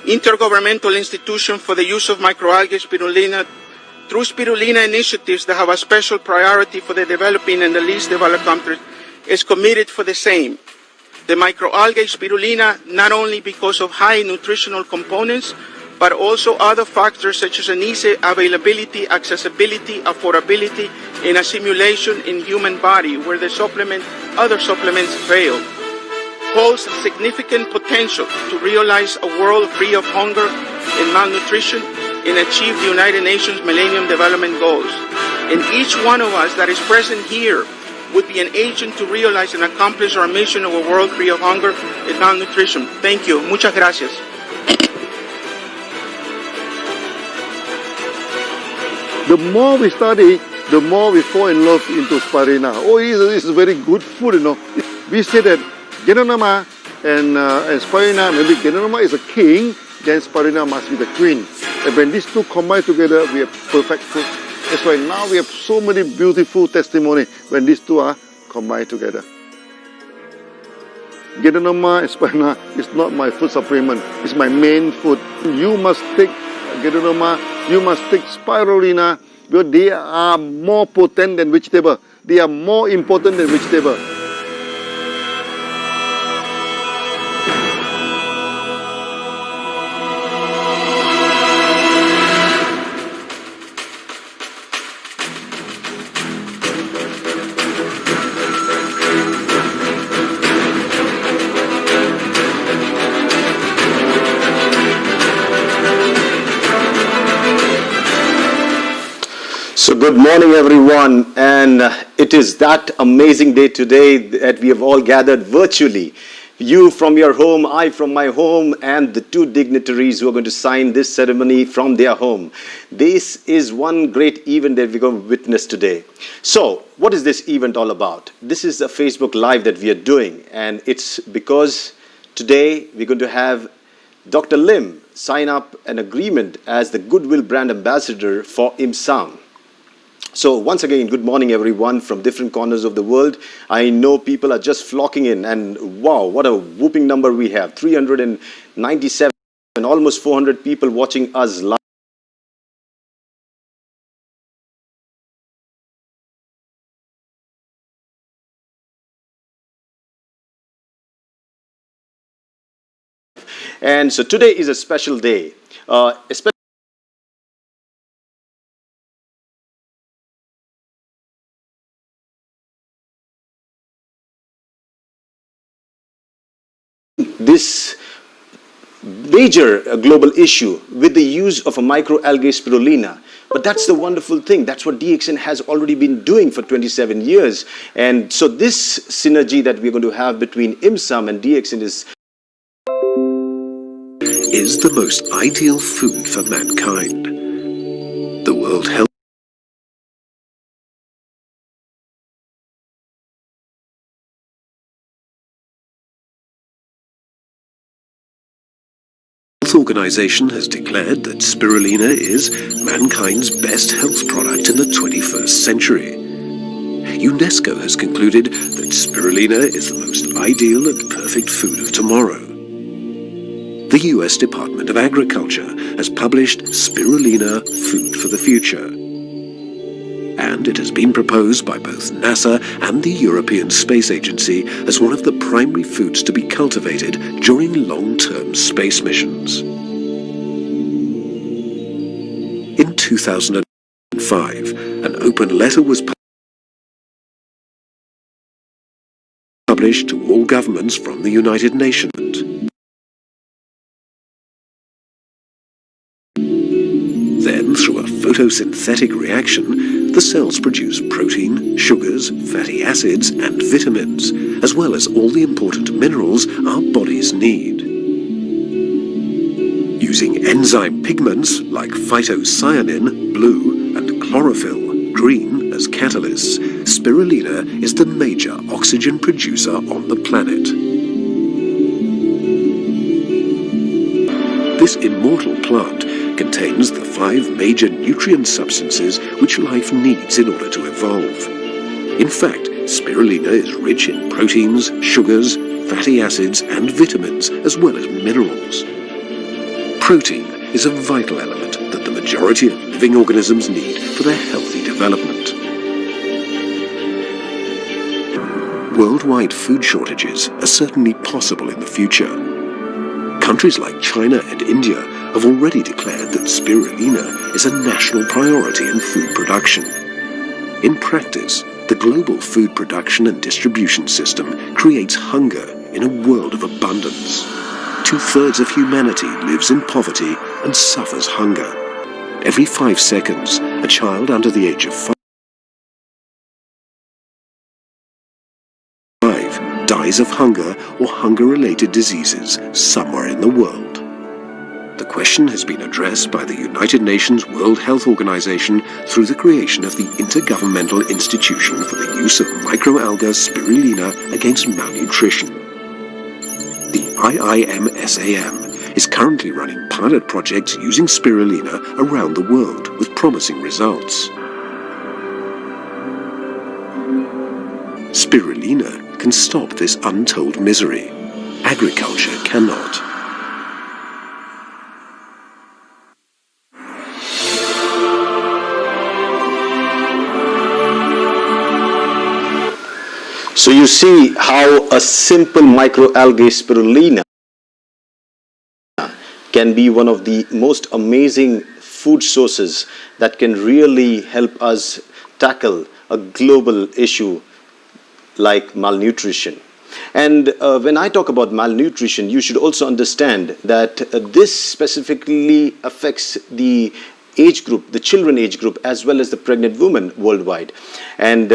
Intergovernmental institution for the use of microalgae spirulina through spirulina initiatives that have a special priority for the developing and the least developed countries is committed for the same. The microalgae spirulina, not only because of high nutritional components, but also other factors such as an easy availability, accessibility, affordability in assimilation in human body where the other supplements fail, holds significant potential to realize a world free of hunger and malnutrition and achieve the United Nations Millennium Development Goals. And each one of us that is present here would be an agent to realize and accomplish our mission of a world free of hunger and malnutrition. Thank you. Muchas gracias. The more we study, the more we fall in love into spirulina. Oh, it's very good food, you know. We say that Ganoderma and spirulina, maybe Ganoderma is a king, then spirulina must be the queen. And when these two combine together, we have perfect food. That's why now we have so many beautiful testimony when these two are combined together. Ganoderma and spirulina is not my food supplement, it's my main food. You must take Ganoderma, you must take spirulina, because they are more potent than vegetable. They are more important than vegetable. So good morning everyone, and it is that amazing day today that we have all gathered virtually. You from your home, I from my home, and the two dignitaries who are going to sign this ceremony from their home. This is one great event that we're going to witness today. So what is this event all about? This is a Facebook Live that we are doing, and it's because today we're going to have Dr. Lim sign up an agreement as the Goodwill brand ambassador for IIMSAM. So once again, good morning everyone from different corners of the world. I know people are just flocking in, and wow, what a whooping number we have. 397 and almost 400 people watching us live. And so today is a special day, especially this major global issue with the use of a microalgae spirulina. But that's the wonderful thing. That's what DXN has already been doing for 27 years. And so this synergy that we're going to have between IIMSAM and DXN is the most ideal food for mankind. The World Health Health Organization has declared that spirulina is mankind's best health product in the 21st century. UNESCO has concluded that spirulina is the most ideal and perfect food of tomorrow. The US Department of Agriculture has published Spirulina Food for the Future. And it has been proposed by both NASA and the European Space Agency as one of the primary foods to be cultivated during long-term space missions. In 2005, an open letter was published to all governments from the United Nations. Then, through a photosynthetic reaction, the cells produce protein, sugars, fatty acids, and vitamins, as well as all the important minerals our bodies need. Using enzyme pigments like phytocyanin, blue, and chlorophyll, green, as catalysts, spirulina is the major oxygen producer on the planet. This immortal plant contains the 5 major nutrient substances which life needs in order to evolve. In fact, spirulina is rich in proteins, sugars, fatty acids, and vitamins, as well as minerals. Protein is a vital element that the majority of living organisms need for their healthy development. Worldwide food shortages are certainly possible in the future. Countries like China and India have already declared that spirulina is a national priority in food production. In practice, the global food production and distribution system creates hunger in a world of abundance. 2/3 of humanity lives in poverty and suffers hunger. Every 5 seconds, a child under the age of 5 dies of hunger or hunger-related diseases somewhere in the world. The question has been addressed by the United Nations World Health Organization through the creation of the Intergovernmental Institution for the Use of Microalga Spirulina Against Malnutrition. The IIMSAM is currently running pilot projects using spirulina around the world with promising results. Spirulina can stop this untold misery. Agriculture cannot. So you see how a simple microalgae spirulina can be one of the most amazing food sources that can really help us tackle a global issue like malnutrition. And when I talk about malnutrition, you should also understand that this specifically affects the age group, the children age group, as well as the pregnant women worldwide. And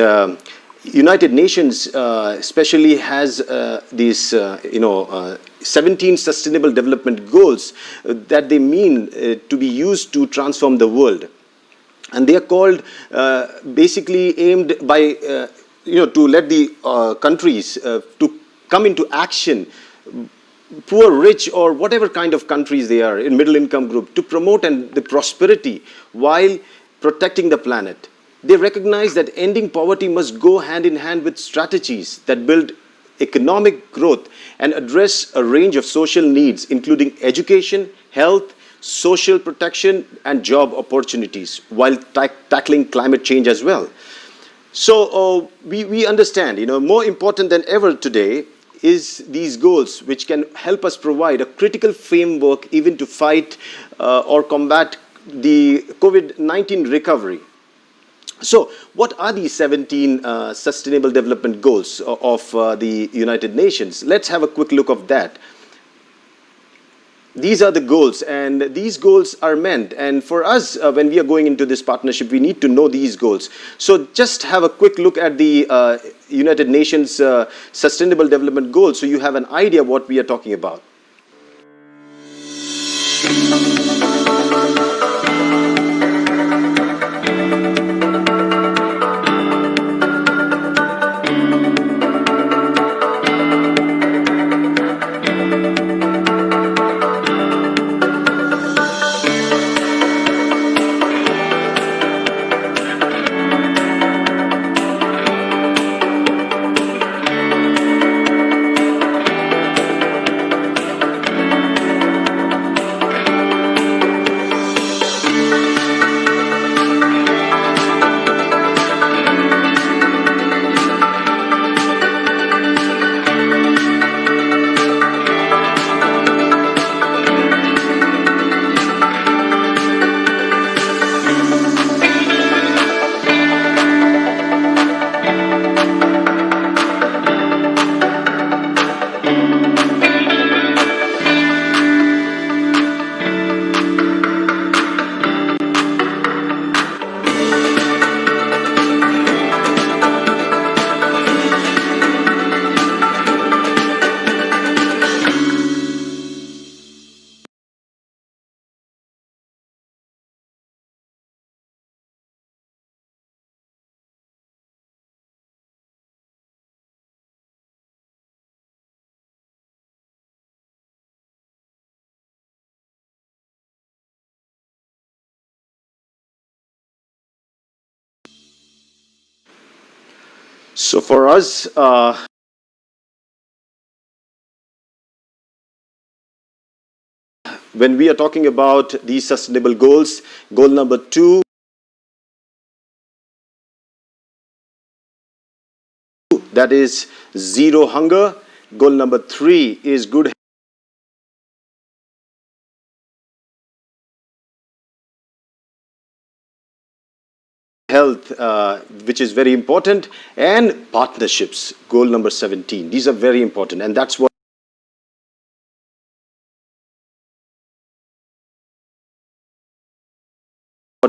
United Nations especially has these 17 sustainable development goals that they mean to be used to transform the world. And they are called basically aimed by to let the countries to come into action, poor, rich, or whatever kind of countries they are, in middle income group, to promote the prosperity while protecting the planet. They recognize that ending poverty must go hand in hand with strategies that build economic growth and address a range of social needs, including education, health, social protection, and job opportunities, while tackling climate change as well. So we understand, more important than ever today is these goals, which can help us provide a critical framework even to fight or combat the COVID-19 recovery. So what are these 17 Sustainable Development Goals of the United Nations? Let's have a quick look of that. These are the goals, and these goals are meant, and for us, when we are going into this partnership, we need to know these goals. So just have a quick look at the United Nations Sustainable Development Goals so you have an idea what we are talking about. So for us, when we are talking about these sustainable goals, goal number 2, that is zero hunger. Goal number 3 is good health, which is very important, and partnerships, goal number 17. These are very important, and that's what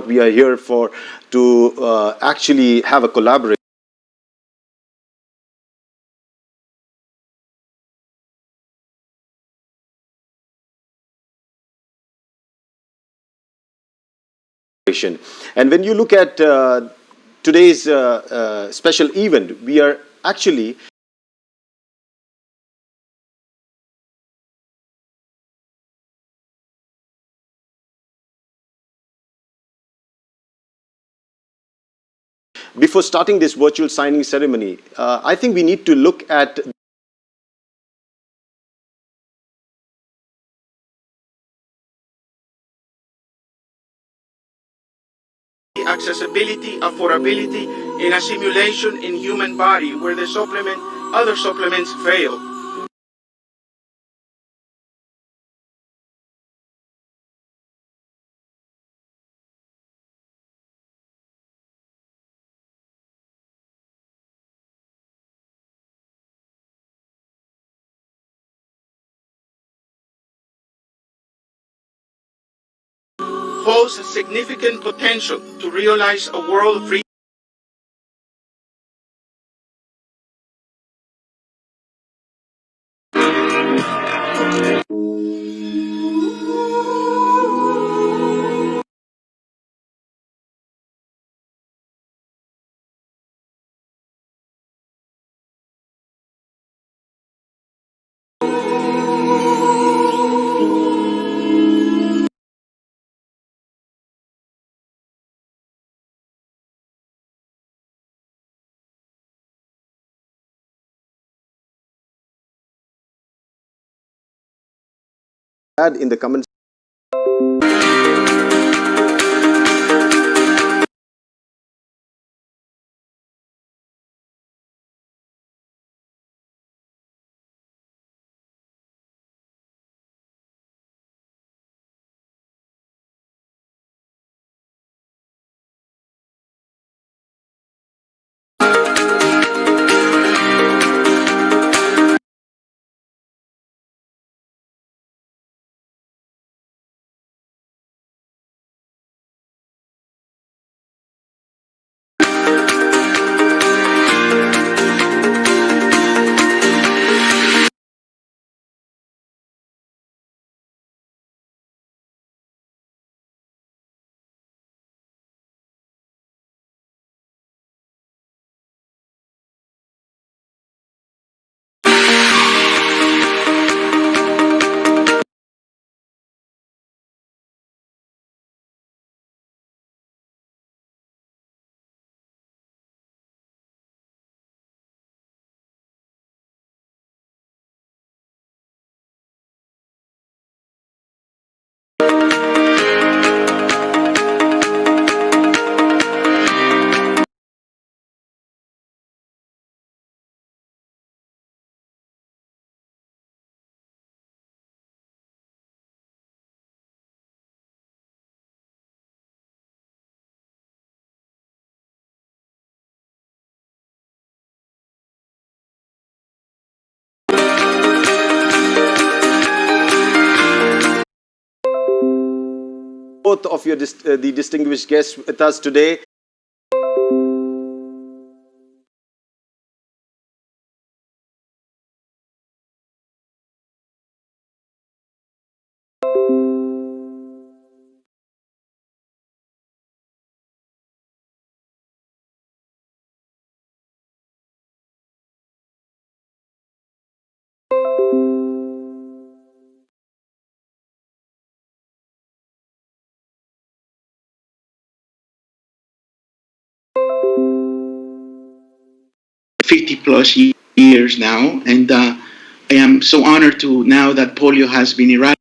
we are here for, to actually have a collaboration. And when you look at today's special event, we are actually before starting this virtual signing ceremony, I think we need to look at accessibility, affordability in a simulation in human body where the other supplements fail. Holds a significant potential to realize a world free add in the comments. Both of your the distinguished guests with us today. 50 plus years now, and I am so honored to now that polio has been eradicated.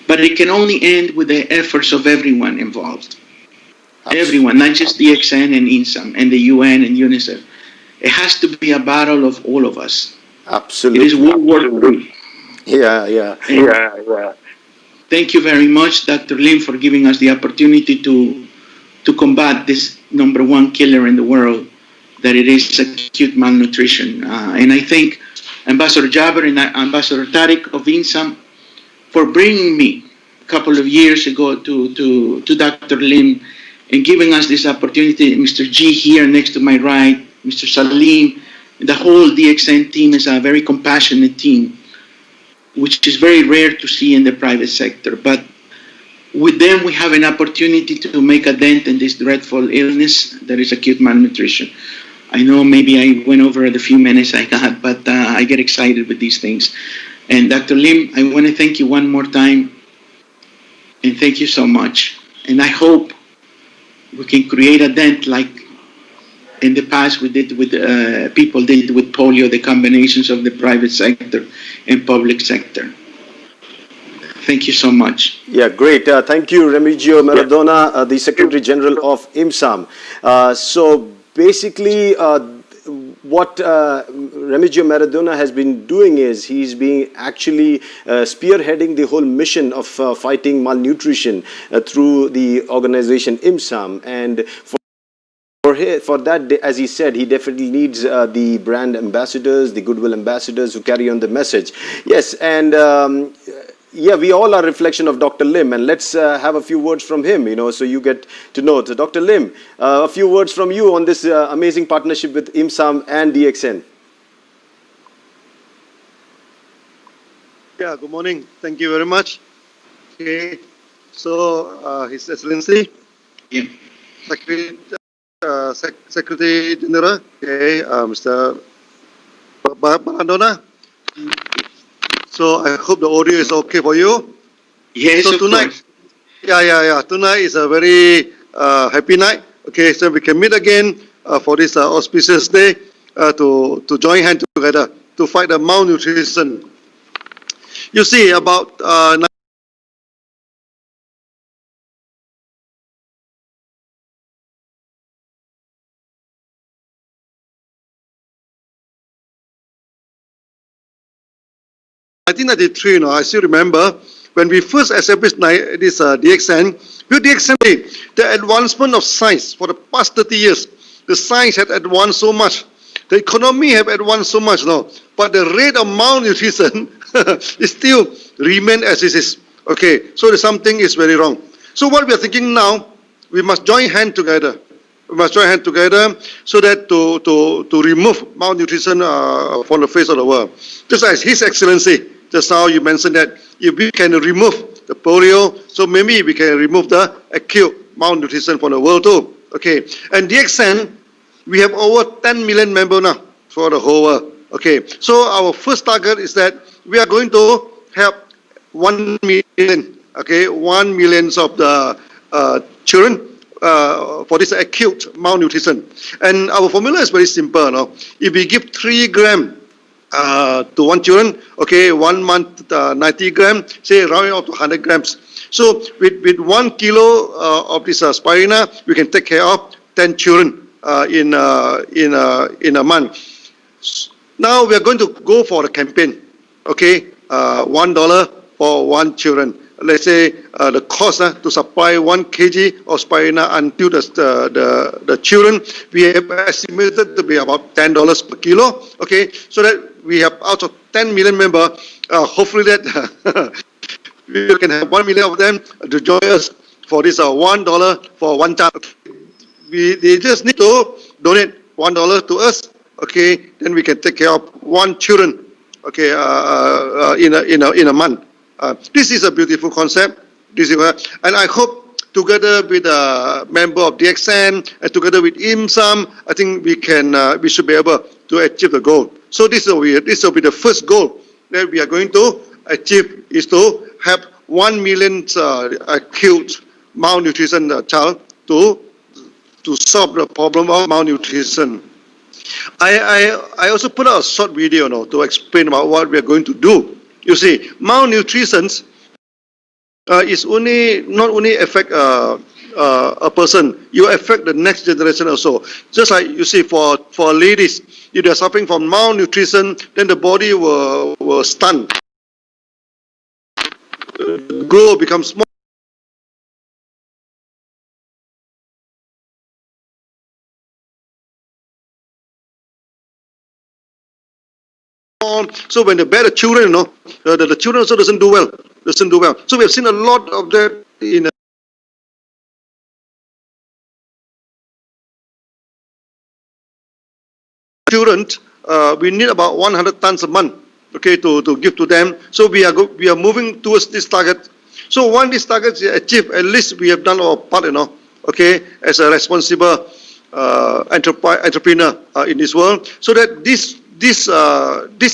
But it can only end with the efforts of everyone involved. Everyone, not just DXN and IIMSAM and the UN and UNICEF. It has to be a battle of all of us. Absolutely. It is World War III. Yeah. Thank you very much, Dr. Lim, for giving us the opportunity to combat this number one killer in the world, that it is acute malnutrition. And I thank Ambassador Jabber and Ambassador Tariq of IIMSAM for bringing me a couple of years ago to Dr. Lim and giving us this opportunity. Mr. G here next to my right, Mr. Salim, the whole DXN team is a very compassionate team, which is very rare to see in the private sector. But with them, we have an opportunity to make a dent in this dreadful illness that is acute malnutrition. I know maybe I went over the few minutes I got, but I get excited with these things. And Dr. Lim, I want to thank you one more time, and thank you so much. And I hope we can create a dent like in the past we did with people did with polio, the combinations of the private sector and public sector. Thank you so much. Yeah, great. Thank you, Remigio Maradona, the Secretary General of IIMSAM. So basically, what Remigio Maradona has been doing is he's been actually spearheading the whole mission of fighting malnutrition through the organization IIMSAM. And for that, as he said, he definitely needs the brand ambassadors, the Goodwill ambassadors who carry on the message. Yes, and yeah, we all are a reflection of Dr. Lim, and let's have a few words from him, so you get to know. So Dr. Lim, a few words from you on this amazing partnership with IIMSAM and DXN. Yeah, good morning. Thank you very much. Okay, so His Excellency, Secretary General, okay, Mr. Maradona. So I hope the audio is okay for you. Yes, so tonight, tonight is a very happy night. Okay, so we can meet again for this auspicious day to join hands together to fight the malnutrition. You see, about 1993, I still remember when we first established this DXN. With DXN, the advancement of science for the past 30 years, the science had advanced so much, the economy have advanced so much now, but the rate of malnutrition is still remain as it is. Okay, so something is very wrong. So what we are thinking now, we must join hands together. We must join hands together so that to remove malnutrition from the face of the world. Just as His Excellency, just now you mentioned that if we can remove the polio, so maybe we can remove the acute malnutrition from the world too. Okay, and DXN, we have over 10 million members now for the whole world. Okay, so our first target is that we are going to help 1 million, okay, 1 million of the children for this acute malnutrition. And our formula is very simple. No? If we give 3 grams to one children, okay, 1 month 90 grams, say rounding up to 100 grams. So with 1 kilo of this spirulina, we can take care of 10 children in a month. Now we are going to go for the campaign, okay, $1 for 1 children. Let's say the cost to supply 1 kg of spirulina until the children, we have estimated to be about $10 per kilo. Okay, so that we have out of 10 million members, hopefully that we can have 1 million of them to join us for this $1 for 1 child. they just need to donate $1 to us. Okay, then we can take care of one children. Okay, in a month. This is a beautiful concept. And I hope together with a member of DXN and together with IIMSAM, I think we should be able to achieve the goal. So this will be the first goal that we are going to achieve, is to have 1 million acute malnutrition child to solve the problem of malnutrition. I also put out a short video to explain about what we are going to do. You see, malnutrition is not only affect a person, you affect the next generation also. Just like you see, for ladies, if they are suffering from malnutrition, then the body will stunt, grow, become small. So when they bear the children, the children also doesn't do well. So we have seen a lot of that in children. We need about 100 tons a month, okay, to give to them. So we are moving towards this target. So once this target is achieved, at least we have done our part, okay, as a responsible entrepreneur in this world. So that this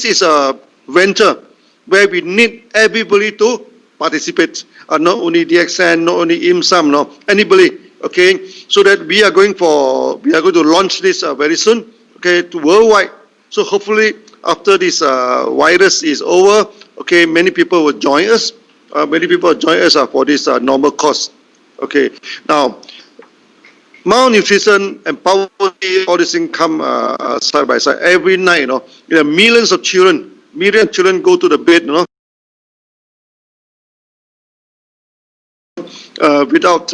is a venture where we need everybody to participate, not only DXN, not only IIMSAM, no, anybody, okay. So that we are going to launch this very soon, okay, to worldwide. So hopefully after this virus is over, okay, many people will join us. For this normal cost. Okay, now malnutrition and poverty, all these things come side by side. Every night, millions of children go to the bed, without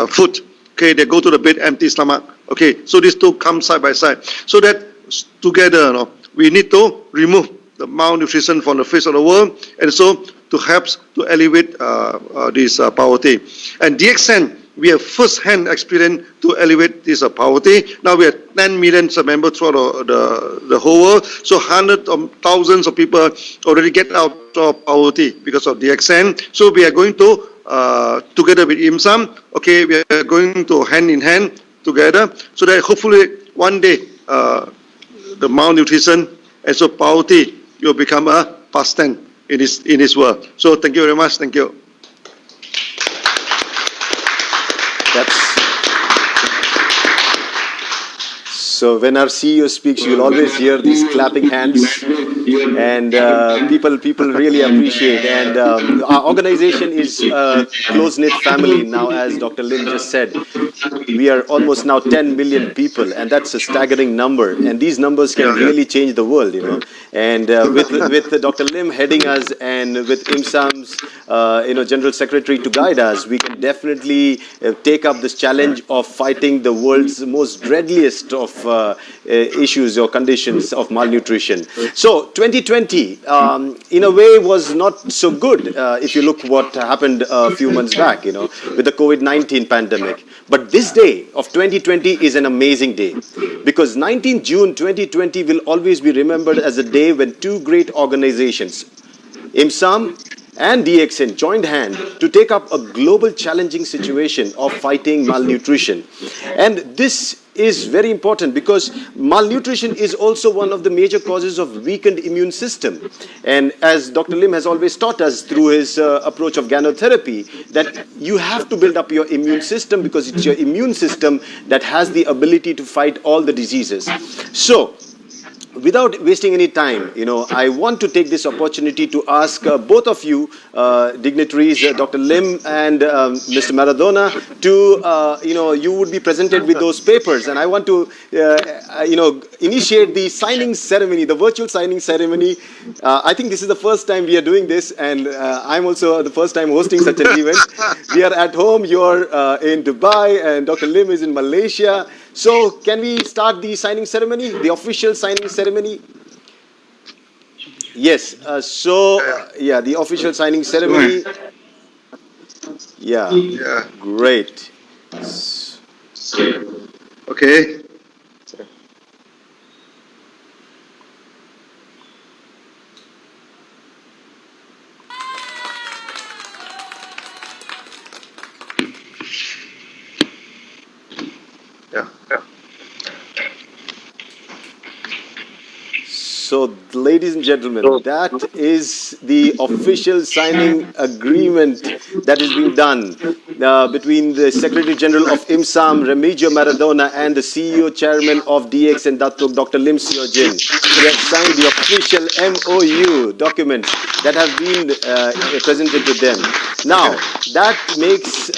food. Okay, they go to the bed empty stomach. Okay, so these two come side by side. So that together, we need to remove the malnutrition from the face of the world, and so to help to alleviate this poverty. And DXN, we have first-hand experience to alleviate this poverty. Now we have 10 million members throughout the whole world. So hundreds of thousands of people already get out of poverty because of DXN. So we are going to, together with IIMSAM, okay, we are going to hand in hand together, so that hopefully one day the malnutrition and so poverty will become a past tense in this world. So thank you very much. Thank you. So when our CEO speaks, you'll always hear these clapping hands, and people really appreciate. And our organization is a close-knit family now, as Dr. Lim just said. We are almost now 10 million people, and that's a staggering number. And these numbers can really change the world, And with Dr. Lim heading us, and with IIMSAM's General Secretary to guide us, we can definitely take up this challenge of fighting the world's most deadliest of issues or conditions of malnutrition. So 2020, in a way, was not so good if you look what happened a few months back, with the COVID-19 pandemic. But this day of 2020 is an amazing day, because 19 June 2020 will always be remembered as a day when two great organizations, IIMSAM and DXN, joined hand to take up a global challenging situation of fighting malnutrition. And this is very important because malnutrition is also one of the major causes of weakened immune system. And as Dr. Lim has always taught us through his approach of gynotherapy, that you have to build up your immune system, because it's your immune system that has the ability to fight all the diseases. So, without wasting any time, I want to take this opportunity to ask both of you dignitaries, Dr. Lim and Mr. Maradona, to, you would be presented with those papers. And I want to, initiate the signing ceremony, the virtual signing ceremony. I think this is the first time we are doing this, and I'm also the first time hosting such an event. We are at home, you're in Dubai, and Dr. Lim is in Malaysia. So, can we start the signing ceremony, the official signing ceremony? Yes, the official signing ceremony. Yeah, great. Okay. Yeah. So, ladies and gentlemen, that is the official signing agreement that is being done between the Secretary General of IIMSAM, Remigio Maradona, and the CEO Chairman of DX and Datuk, Dr. Siow. They have signed the official MOU documents that have been presented to them. Now, that makes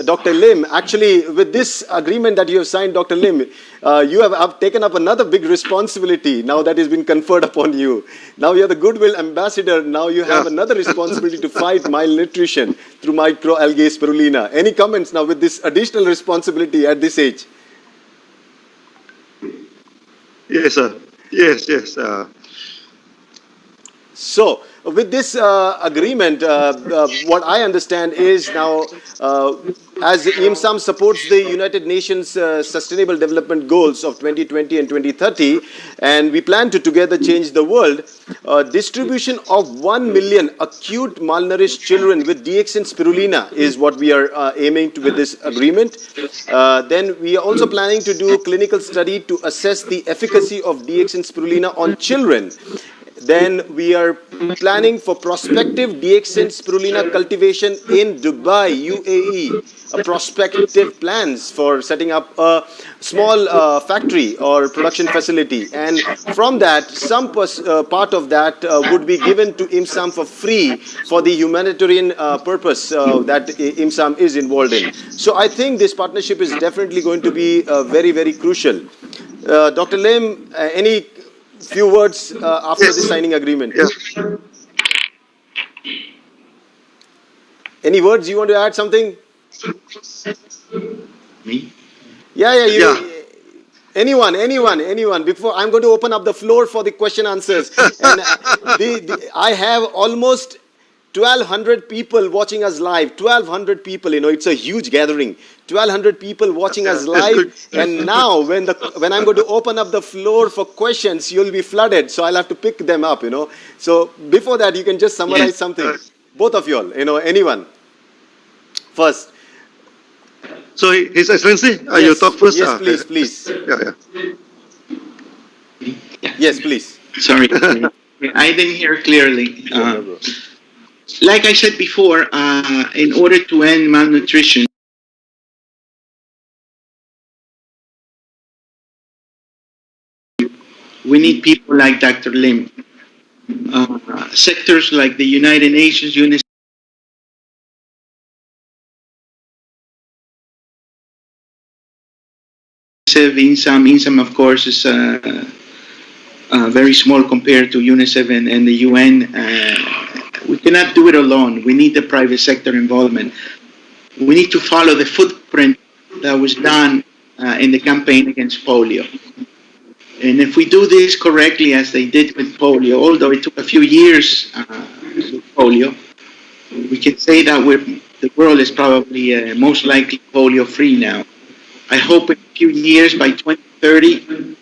Dr. Lim, actually, with this agreement that you have signed, Dr. Lim, you have taken up another big responsibility now that has been conferred upon you. Now you are the Goodwill ambassador. Now you have another responsibility to fight malnutrition through microalgae spirulina. Any comments now with this additional responsibility at this age? Yes, sir. Yes. So, with this agreement, what I understand is now, as IIMSAM supports the United Nations Sustainable Development Goals of 2020 and 2030, and we plan to together change the world, distribution of 1 million acute malnourished children with DX and spirulina is what we are aiming to with this agreement. Then we are also planning to do a clinical study to assess the efficacy of DX and spirulina on children. Then we are planning for prospective DX and spirulina cultivation in Dubai, UAE, prospective plans for setting up a small factory or production facility. And from that, some part of that would be given to IIMSAM for free for the humanitarian purpose that IIMSAM is involved in. So I think this partnership is definitely going to be very, very crucial. Dr. Lim, any few words after the signing agreement? Yeah. Any words you want to add? Something? Me? Yeah. Anyone. Before I'm going to open up the floor for the question answers. And I have almost 1,200 people watching us live. 1,200 people. It's a huge gathering. 1,200 people watching us live. And now, when I'm going to open up the floor for questions, you'll be flooded. So I'll have to pick them up. So before that, you can just summarize something. Both of you all. Anyone. First. So, His Excellency, you talk first. Yes, please. Yeah. Yes, please. Sorry. I didn't hear clearly. Like I said before, in order to end malnutrition, we need people like Dr. Lim. Sectors like the United Nations, UNICEF, IIMSAM, of course, is very small compared to UNICEF and the UN. We cannot do it alone. We need the private sector involvement. We need to follow the footprint that was done in the campaign against polio. And if we do this correctly, as they did with polio, although it took a few years with polio, we can say that the world is probably most likely polio-free now. I hope in a few years, by 2030,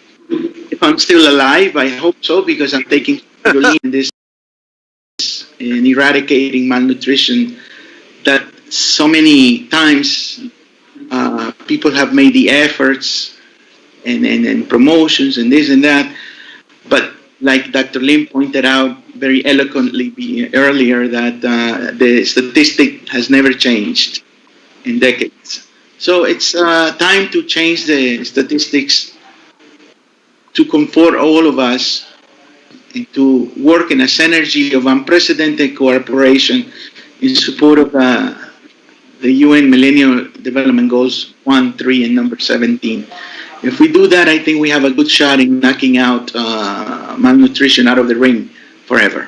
if I'm still alive, I hope so, because I'm taking in this in eradicating malnutrition that so many times people have made the efforts and promotions and this and that, but like Dr. Lim pointed out very eloquently earlier, that the statistic has never changed in decades. So it's time to change the statistics to comfort all of us and to work in a synergy of unprecedented cooperation in support of the UN Millennium Development Goals 1, 3, and number 17. If we do that, I think we have a good shot in knocking out malnutrition out of the ring forever.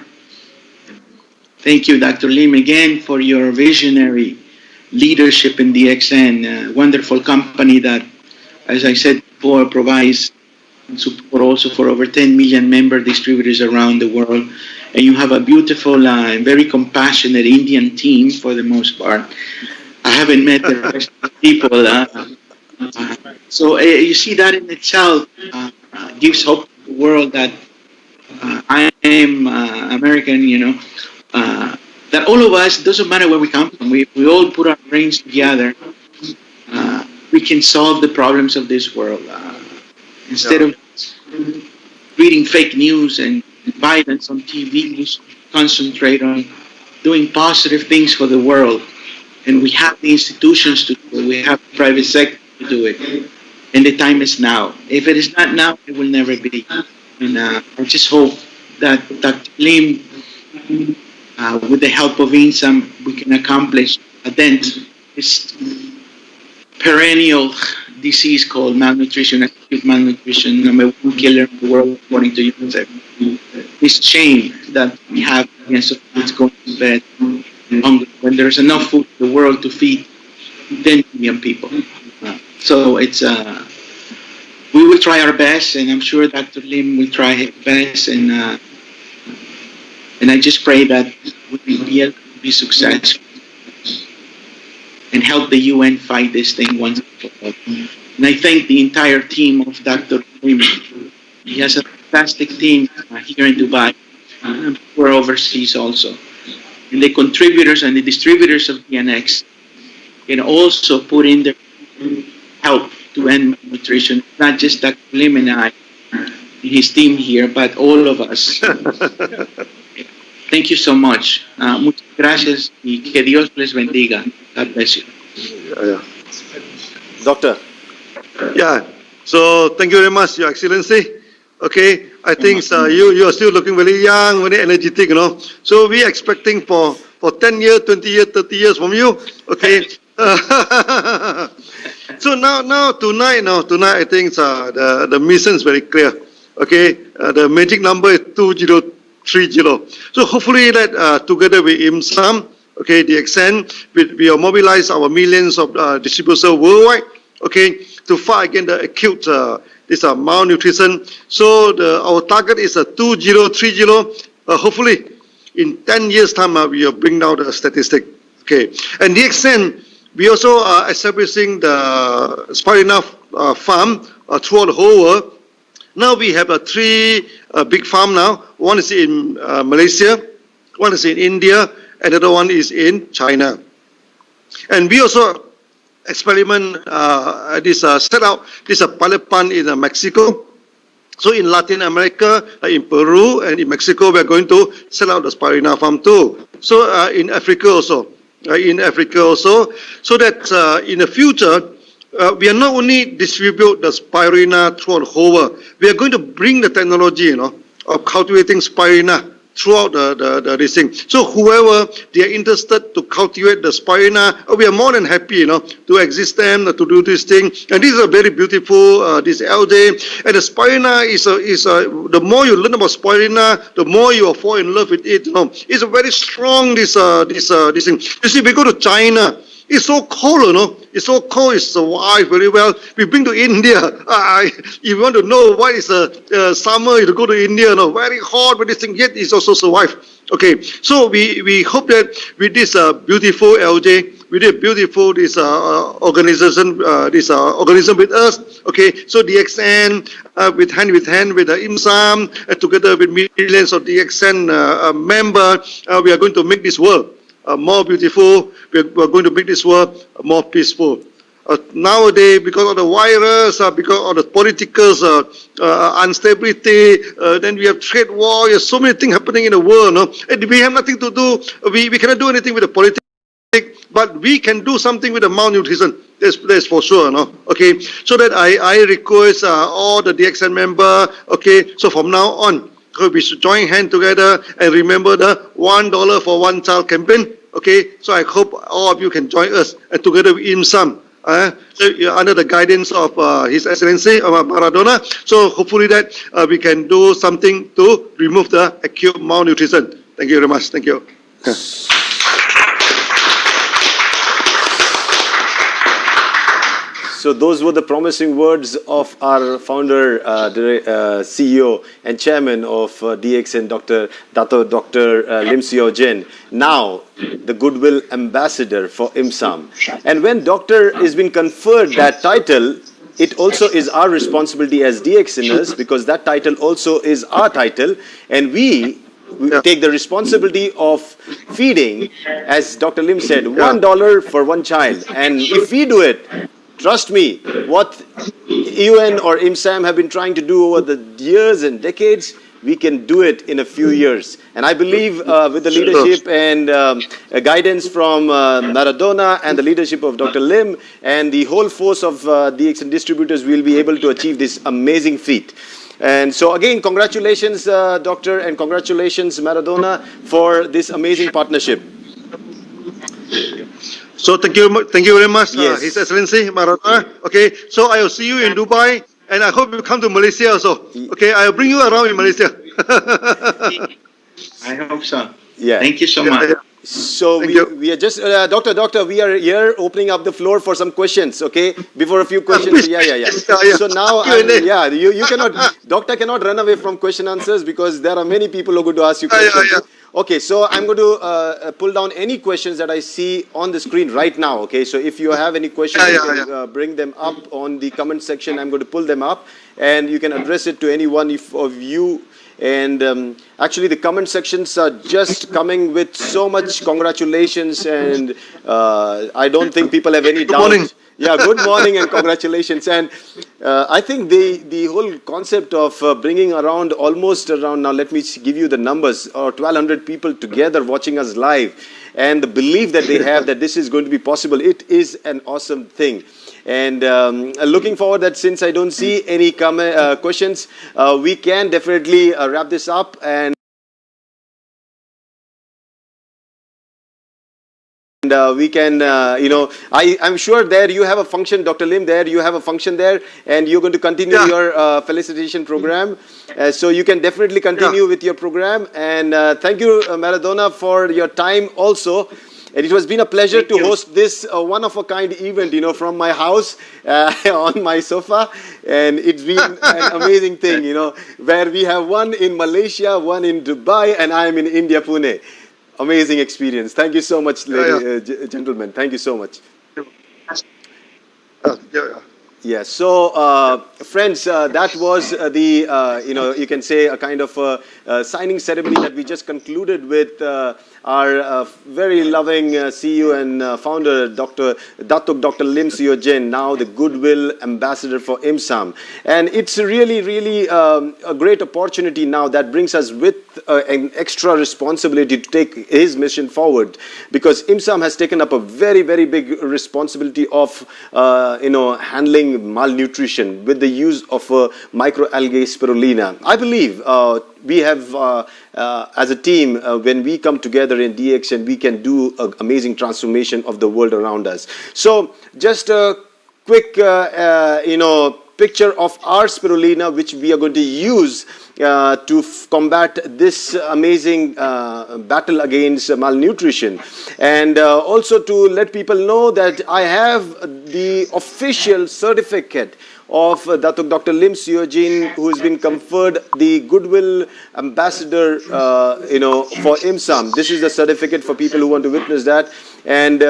Thank you, Dr. Lim, again for your visionary leadership in DXN, a wonderful company that, as I said before, provides support also for over 10 million member distributors around the world. And you have a beautiful and very compassionate Indian team for the most part. I haven't met the rest of the people. So you see that in itself gives hope to the world that I am American, that all of us, doesn't matter where we come from, we all put our brains together, we can solve the problems of this world. Instead of reading fake news and violence on TV, we should concentrate on doing positive things for the world. And we have the institutions to do it. We have the private sector to do it. And the time is now. If it is not now, it will never be. And I just hope that Dr. Lim, with the help of IIMSAM, we can accomplish a dent this perennial disease called malnutrition, acute malnutrition, number one killer in the world according to UNICEF. This shame that we have against kids going to bed hungry when there's enough food in the world to feed 10 million people. So it's we will try our best, and I'm sure Dr. Lim will try his best, and I just pray that we will be able to be successful and help the UN fight this thing once and for all. And I thank the entire team of Dr. Lim. He has a fantastic team here in Dubai. We're overseas also. And the contributors and the distributors of DNX can also put in their help to end malnutrition. Not just Dr. Lim and I, his team here, but all of us. Thank you so much. Muchas gracias y que Dios les bendiga. God bless you. Doctor. Yeah. So thank you very much, Your Excellency. Okay, I think you are still looking very young, very energetic, So we are expecting for 10 years, 20 years, 30 years from you. Okay. So now tonight I think the mission is very clear. Okay, the magic number is 2030. So hopefully that together with IIMSAM, okay, the extent we will mobilize our millions of distributors worldwide, okay, to fight against the acute this malnutrition. So our target is 2030. Hopefully, in 10 years' time, we will bring down the statistic. Okay, and the extent we also are establishing the spirulina farm throughout the whole world. Now we have 3 big farms now. One is in Malaysia, one is in India, and the other one is in China. And we also experiment set out this pilot plant in Mexico. So in Latin America, in Peru and in Mexico, we are going to set out the spirulina farm too. So in Africa also, so that in the future, we are not only distribute the spirulina throughout the whole world, we are going to bring the technology, of cultivating spirulina throughout this thing. So whoever they are interested to cultivate the spirulina, we are more than happy, to exist them, to do this thing. And this is a very beautiful this algae. And the spirulina is the more you learn about spirulina, the more you will fall in love with it. It's a very strong this thing. You see, we go to China. It's so cold, It's so cold, it survives very well. We bring to India. If you want to know what is summer, you go to India, very hot, but this thing, yet it's also survive. Okay, so we hope that with this beautiful algae, with this beautiful this organism with us, okay, so DXN with hand with the IIMSAM, together with millions of DXN members, we are going to make this world more beautiful. We're going to make this world more peaceful. Nowadays, because of the virus, because of the political instability, then we have trade war. There's so many things happening in the world. And we have nothing to do. We cannot do anything with the politics, but we can do something with the malnutrition. That's for sure. Okay. So that I request all the DXN members. Okay. So from now on, we should join hands together and remember the $1 for one child campaign. Okay, so I hope all of you can join us and together with IIMSAM, under the guidance of His Excellency Maradona. So hopefully that we can do something to remove the acute malnutrition. Thank you very much. Thank you. So those were the promising words of our founder, CEO and chairman of DXN, Dr. Lim Siow. Now the Goodwill ambassador for IIMSAM. And when doctor has been conferred that title, it also is our responsibility as DXNers, because that title also is our title, and we take the responsibility of feeding, as Dr. Lim said, $1 for one child. And if we do it, trust me, what UN or IIMSAM have been trying to do over the years and decades, we can do it in a few years. And I believe with the leadership and guidance from Maradona and the leadership of Dr. Lim and the whole force of DX and distributors, we will be able to achieve this amazing feat. And so again, congratulations, Doctor, and congratulations, Maradona, for this amazing partnership. So thank you very much, Yes. His Excellency Maradona. Okay, so I will see you in Dubai, and I hope you come to Malaysia also. Okay, I will bring you around in Malaysia. I hope so. Yeah. Thank you so much. So Thank you. we are just, Doctor, we are here opening up the floor for some questions, okay? Before a few questions, yeah. So now, you cannot, Doctor cannot run away from question answers, because there are many people who are going to ask you questions. Okay, so I'm going to pull down any questions that I see on the screen right now, okay? So if you have any questions, you can bring them up on the comment section. I'm going to pull them up, and you can address it to any one of you. And actually, the comment sections are just coming with so much congratulations, and I don't think people have any doubt. morning. Yeah, good morning and congratulations. And I think the whole concept of bringing around now let me give you the numbers, or 1,200 people together watching us live, and the belief that they have that this is going to be possible, it is an awesome thing. And looking forward that since I don't see any questions, we can definitely wrap this up. And we can, I'm sure there you have a function, Dr. Lim, there you have a function there, and you're going to continue your felicitation program. So you can definitely continue with your program. And thank you, Maradona, for your time also. And it has been a pleasure to host this one-of-a-kind event, from my house on my sofa. And it's been an amazing thing, where we have one in Malaysia, one in Dubai, and I'm in India, Pune. Amazing experience. Thank you so much, gentlemen. Thank you so much. Yeah, so friends, that was the, you can say a kind of signing ceremony that we just concluded with our very loving CEO and founder, Datuk Dr. Lim Siow, now the Goodwill Ambassador for IIMSAM. And it's really, really a great opportunity now that brings us with an extra responsibility to take his mission forward, because IIMSAM has taken up a very, very big responsibility of, handling malnutrition with the use of microalgae spirulina. I believe we have, as a team, when we come together in DX, and we can do an amazing transformation of the world around us. So just a quick, picture of our spirulina, which we are going to use to combat this amazing battle against malnutrition. And also to let people know that I have the official certificate of Datuk Dr. Lim Siow, who has been conferred the Goodwill Ambassador, for IIMSAM. This is the certificate for people who want to witness that. And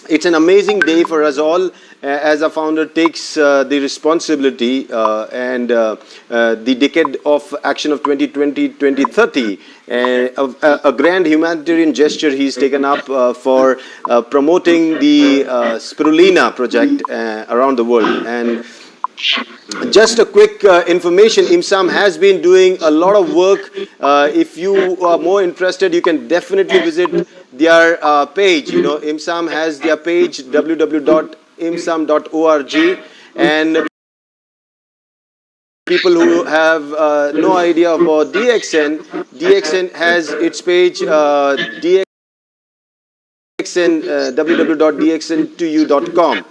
it's an amazing day for us all, as our founder takes the responsibility and the decade of action of 2020-2030, a grand humanitarian gesture he's taken up for promoting the spirulina project around the world. And just a quick information, IIMSAM has been doing a lot of work. If you are more interested, you can definitely visit their page. IIMSAM has their page, www.imsam.org, and people who have no idea about DXN has its page, www.dxn2u.com.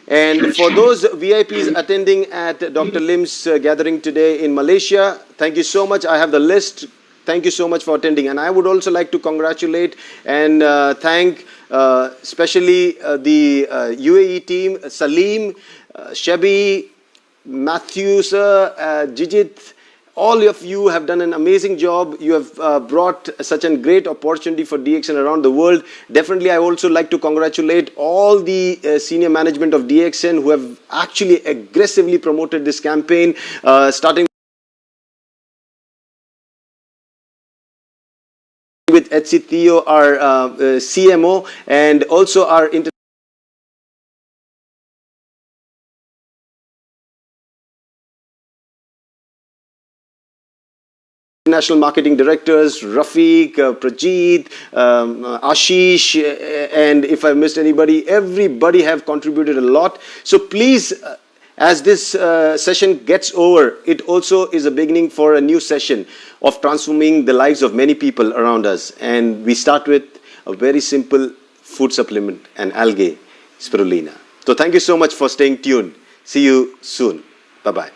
And for those VIPs attending at Dr. Lim's gathering today in Malaysia, thank you so much. I have the list. Thank you so much for attending. And I would also like to congratulate and thank especially the UAE team, Salim, Shabi, Matthew, Jijit, all of you have done an amazing job. You have brought such a great opportunity for DXN around the world. Definitely, I also like to congratulate all the senior management of DXN who have actually aggressively promoted this campaign, starting with HC Theo, our CMO, and also our international marketing directors, Rafiq, Prajeet, Ashish, and if I missed anybody, everybody have contributed a lot. So please, as this session gets over, it also is a beginning for a new session of transforming the lives of many people around us. And we start with a very simple food supplement, an algae, spirulina. So thank you so much for staying tuned. See you soon. Bye-bye.